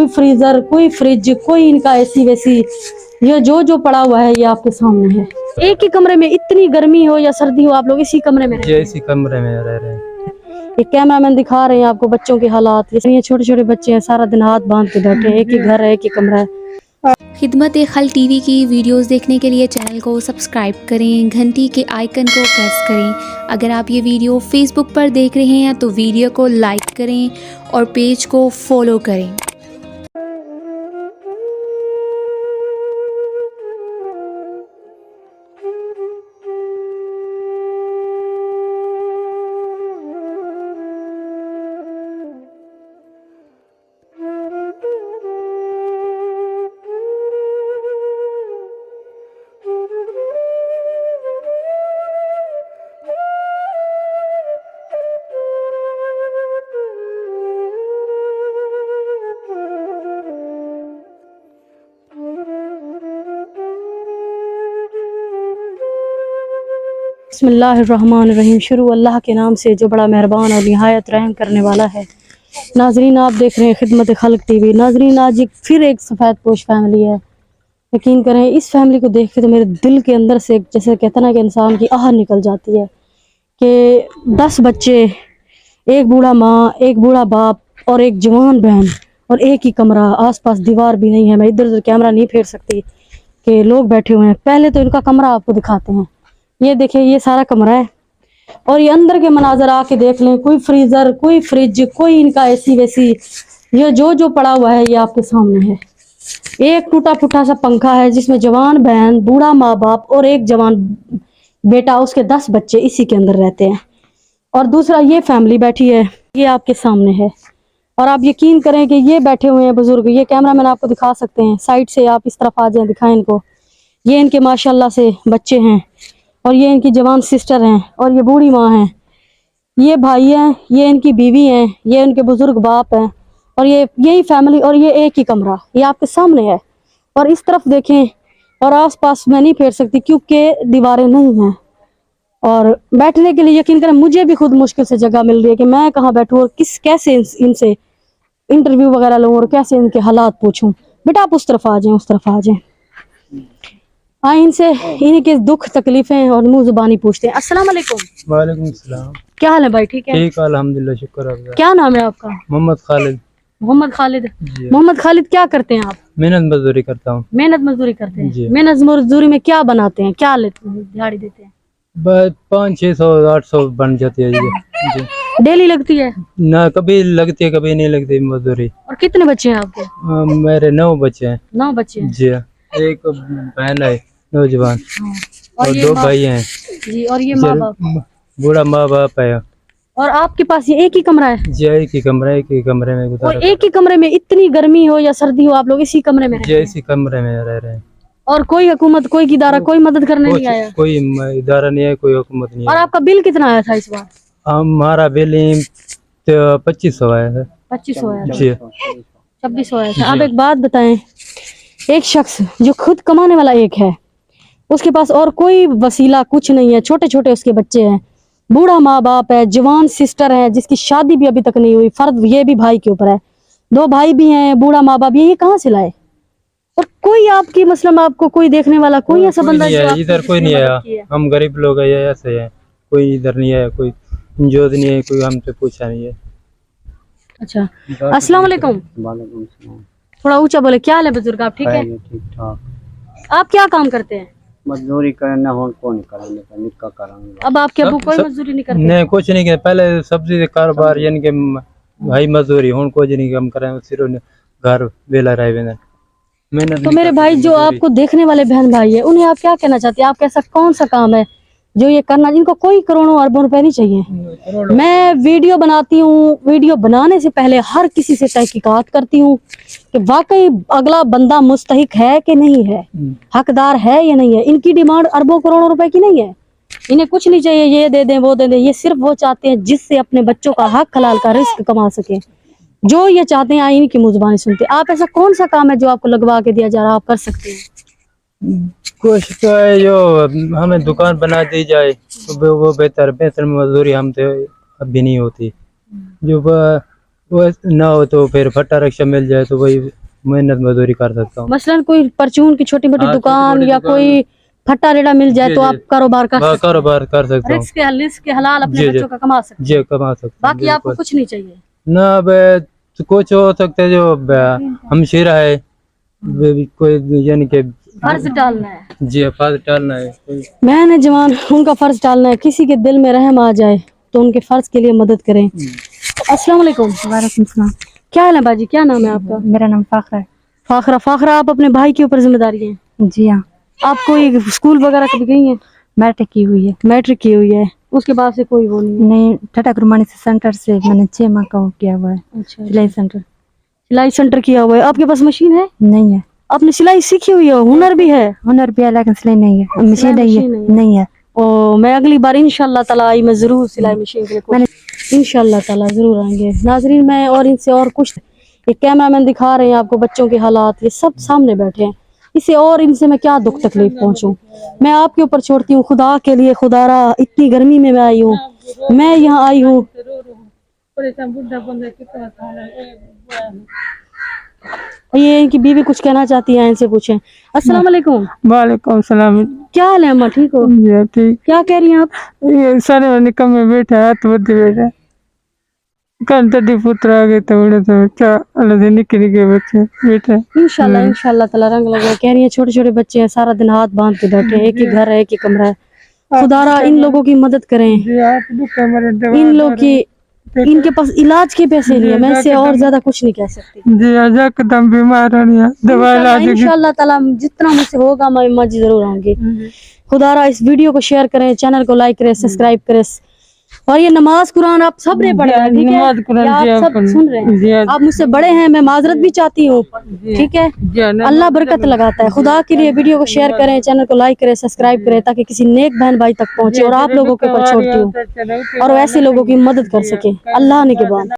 कोई फ्रीजर, कोई फ्रिज, कोई इनका एसी वैसी, ये जो पड़ा हुआ है ये आपके सामने है। एक ही कमरे में इतनी गर्मी हो या सर्दी हो, आप लोग इसी कमरे में रहते हैं? इसी कमरे में रह रहे हैं। ये कैमरामैन दिखा रहे हैं आपको बच्चों के हालात। ये छोटे छोटे बच्चे हैं, सारा दिन हाथ बांध के बैठे हैं। एक ही घर है, एक ही कमरा है। खिदमत-ए-खल्क टीवी की वीडियोस देखने के लिए चैनल को सब्सक्राइब करें, घंटी के आइकन को प्रेस करें। अगर आप ये वीडियो फेसबुक पर देख रहे हैं तो वीडियो को लाइक करें और पेज को फॉलो करें। बिस्मिल्लाहिर्रहमानिर्रहीम। शुरू अल्लाह के नाम से जो बड़ा मेहरबान और निहायत रहम करने वाला है। नाजरीन, आप देख रहे हैं खिदमत खल्क टीवी। नाजरीन, आज फिर एक सफ़ेद पोश फैमिली है। यकीन करें, इस फैमिली को देख के तो मेरे दिल के अंदर से जैसे कहते ना कि इंसान की आह निकल जाती है कि 10 बच्चे, एक बूढ़ा माँ, एक बूढ़ा बाप और एक जवान बहन, और एक ही कमरा, आसपास दीवार भी नहीं है। मैं इधर उधर कैमरा नहीं फेर सकती कि लोग बैठे हुए हैं। पहले तो इनका कमरा आपको दिखाते हैं। ये देखिए, ये सारा कमरा है और ये अंदर के मनाजर आके देख लें। कोई फ्रीजर, कोई फ्रिज, कोई इनका एसी वैसी, ये जो पड़ा हुआ है ये आपके सामने है। एक टूटा फूटा सा पंखा है जिसमें जवान बहन, बूढ़ा माँ बाप और एक जवान बेटा, उसके 10 बच्चे इसी के अंदर रहते हैं। और दूसरा ये फैमिली बैठी है, ये आपके सामने है। और आप यकीन करें कि ये बैठे हुए हैं बुजुर्ग। ये कैमरा मैन आपको दिखा सकते हैं, साइड से आप इस तरफ आ जाएं, दिखाएं इनको। ये इनके माशाल्लाह से बच्चे हैं और ये इनकी जवान सिस्टर हैं और ये बूढ़ी माँ हैं। ये भाई हैं, ये इनकी बीवी हैं, ये इनके बुजुर्ग बाप हैं और ये यही फैमिली। और ये एक ही कमरा ये आपके सामने है। और इस तरफ देखें और आसपास मैं नहीं फेर सकती क्योंकि दीवारें नहीं हैं। और बैठने के लिए यकीन करें मुझे भी खुद मुश्किल से जगह मिल रही है कि मैं कहाँ बैठूँ और कैसे इनसे इंटरव्यू वगैरह लूँ और कैसे इनके हालात पूछूं। बेटा आप उस तरफ आ जाएं, उस तरफ आ जाएं। इनसे इनके दुख तकलीफें और मुंह जुबानी पूछते हैं। अस्सलाम वालेकुम। वालेकुम सलाम। क्या हाल है भाई? ठीक है? ठीक, अल्हम्दुलिल्लाह, शुक्र आपका। क्या नाम है आपका? मोहम्मद खालिद। मोहम्मद खालिद। मोहम्मद खालिद, क्या करते हैं आप? मेहनत मजदूरी करता हूँ। मेहनत मजदूरी करते हैं। मेहनत मजदूरी में क्या बनाते हैं, क्या लेते हैं, दिहाड़ी देते हैं? 500-600 800 बन जाती है जी। डेली लगती है ना, कभी लगती है कभी नहीं लगती मजदूरी। और कितने बच्चे हैं आपके? मेरे 9 बच्चे हैं। 9 बच्चे हैं जी। एक बहन है नौजवान और ये 2 भाई हैं जी। और ये माँ बाप, बूढ़ा माँ बाप है। और आपके पास ये एक ही कमरा है? जी, एक ही कमरे में गुजारा। और एक ही कमरे में इतनी गर्मी हो या सर्दी हो, आप लोग इसी कमरे में रहते हैं? इसी कमरे में रह रहे हैं। और कोई हुकूमत, कोई इदारा, कोई मदद करने नहीं आया? कोई इदारा नहीं है, कोई हुकूमत नहीं है। और आपका बिल कितना आया था इस बार? हमारा बिल 2500 आया है। 2500 आया था? जी। 2600 आया था। अब एक बात बताएं, एक शख्स जो खुद कमाने वाला एक है, उसके पास और कोई वसीला कुछ नहीं है, छोटे छोटे उसके बच्चे हैं, बूढ़ा माँ बाप है, जवान सिस्टर है जिसकी शादी भी अभी तक नहीं हुई, फर्द ये भी भाई के ऊपर है, 2 भाई भी हैं, बूढ़ा माँ बाप, ये कहाँ से लाए? और कोई आपकी मतलब आपको कोई देखने वाला, कोई ऐसा बंदा इधर कोई नहीं आया। हम गरीब लोग है, ऐसे है, कोई इधर नहीं है, कोई जोद नहीं है, कोई हमसे पूछा नहीं है। अच्छा, अस्सलाम वालेकुम। वालेकुम सलाम। थोड़ा ऊंचा बोले। क्या हाल है बुजुर्ग, आप ठीक है? ठीक ठाक। आप क्या काम करते हैं? मजदूरी करना हो कौन करेंगे, निका करेंगे। अब आपके अबू कोई मजदूरी नहीं करते? नहीं, कुछ नहीं किया। पहले सब्जी के कारोबार यानी कि भाई मजदूरी, हुन कुछ नहीं काम करें, सिर्फ घर वेला रहे बिना मेहनत। तो मेरे भाई जो आपको देखने वाले बहन भाई है, उन्हें आप क्या कहना चाहते हैं? आप कैसा कौन सा काम है जो ये करना, जिनको कोई करोड़ों अरबों रुपए नहीं चाहिए? मैं वीडियो बनाती हूँ, वीडियो बनाने से पहले हर किसी से तहकीकात करती हूँ कि वाकई अगला बंदा मुस्तहिक है कि नहीं है, हकदार है या नहीं है। इनकी डिमांड अरबों करोड़ों रुपए की नहीं है। इन्हें कुछ नहीं चाहिए ये दे दें वो दे दें, ये सिर्फ वो चाहते हैं जिससे अपने बच्चों का हक हलाल का रिस्क कमा सके। जो ये चाहते हैं आईनी की मुजबानी सुनते। आप ऐसा कौन सा काम है जो आपको लगवा के दिया जा रहा है, आप कर सकते हैं? कुछ तो है जो हमें दुकान बना दी जाए तो वो बेहतर मजदूरी हमसे अभी नहीं होती। जो वो ना हो तो फिर फट्टा रिक्शा मिल जाए तो वही मेहनत मजदूरी कर सकता हूँ। मसलन कोई परचून की छोटी मोटी हाँ, दुकान छोटी-मोटी या दुकान। कोई फट्टा रेड़ा मिल जाए जी, तो जी। आप कारोबार कर सकते हैं, कारोबार कर सकता हूँ। रिस्क के हलाल अपने जी, जी। बच्चों का कमा सकते हैं, जी कमा सकता हूँ बाकी आपको बिल्कुल। कुछ नहीं चाहिए। ना अब तो कुछ हो सकता है जो हमशीरा है कोई यानी कि फर्ज डालना है, जी फर्ज डालना है मैंने जवान उनका फर्ज डालना है, किसी के दिल में रहम आ जाए तो उनके फर्ज के लिए मदद करें। अस्सलाम वालेकुम। वालेकुम सलाम। क्या हाल है बाजी, क्या नाम है आपका? मेरा नाम फाखरा है। फाखरा। फाखरा, आप अपने भाई के ऊपर जिम्मेदारी है। जी हाँ, आप कोई स्कूल वगैरह कभी गई हैं? मैट्रिक की हुई है। मैट्रिक की हुई है, उसके बाद से कोई वो नहीं है? नहीं, टाटा गुरुमानी से सेंटर से मैंने 6 माह का वो किया हुआ है, अच्छा, सिलाई सेंटर। सिलाई सेंटर किया हुआ है। आपके पास मशीन है? नहीं है, आपने सिलाई सीखी हुई है, हुनर भी है? हुनर भी है लेकिन सिलाई नहीं है, मशीन नहीं है, मशीन नहीं है। ओ, मैं अगली बार इंशाल्लाह ताला आई, मैं जरूर सिलाई मशीन के लिए इंशाल्लाह ताला जरूर आएंगे। नाजरीन, मैं और इनसे और कुछ, ये कैमरामैन दिखा रहे हैं आपको बच्चों के हालात, ये सब सामने बैठे हैं, इसे और इनसे मैं क्या दुख तकलीफ पहुंचूं, मैं आपके ऊपर छोड़ती हूँ। खुदा के लिए खुदारा, इतनी गर्मी में मैं आई हूँ, मैं यहाँ आई हूँ। ये इनकी बीवी कुछ कहना चाहती है, इनसे पूछें। अस्सलाम वालेकुम। वालेकुम सलाम। क्या हाल है अम्मा, ठीक हो? जी ठीक। क्या कह रही हैं आप? ये सारे निकम में बैठा है तो बद्दी बैठा कल तड़ी पुत्र आ गए तो बड़े तो क्या अल्लाह से निके निके बच्चे बैठे। इंशाल्लाह इंशाल्लाह ताला रंग लगा। कह रही है छोटे छोटे बच्चे हैं, सारा दिन हाथ बांध के बैठे हैं, एक ही घर है, एक ही कमरा है। खुदारा इन लोगों की मदद करें, जी आप दुख है मेरे दवा इन लोग की, इनके पास इलाज के पैसे नहीं है, मैं इससे और ज्यादा कुछ नहीं कह सकती। जी आजा कदम बीमार है दवा इलाज की। इंशाल्लाह ताला जितना मुझसे होगा मैं अम्मा जी जरूर आऊंगी। खुदारा इस वीडियो को शेयर करें, चैनल को लाइक करें, सब्सक्राइब करें, और ये नमाज कुरान आप सब ने पढ़ा है, ठीक है? नमाज कुरान ये जी आप आप सब सुन रहे जी हैं, आप मुझसे बड़े हैं, मैं माजरत भी चाहती हूँ, ठीक है? अल्लाह बरकत लगाता है। खुदा के लिए वीडियो को शेयर करें, चैनल को लाइक करें, सब्सक्राइब करें, ताकि किसी नेक बहन भाई तक पहुंचे, और आप लोगों के ऊपर छोड़ती हूँ और वैसे लोगों की मदद कर सके अल्लाह ने के बाद।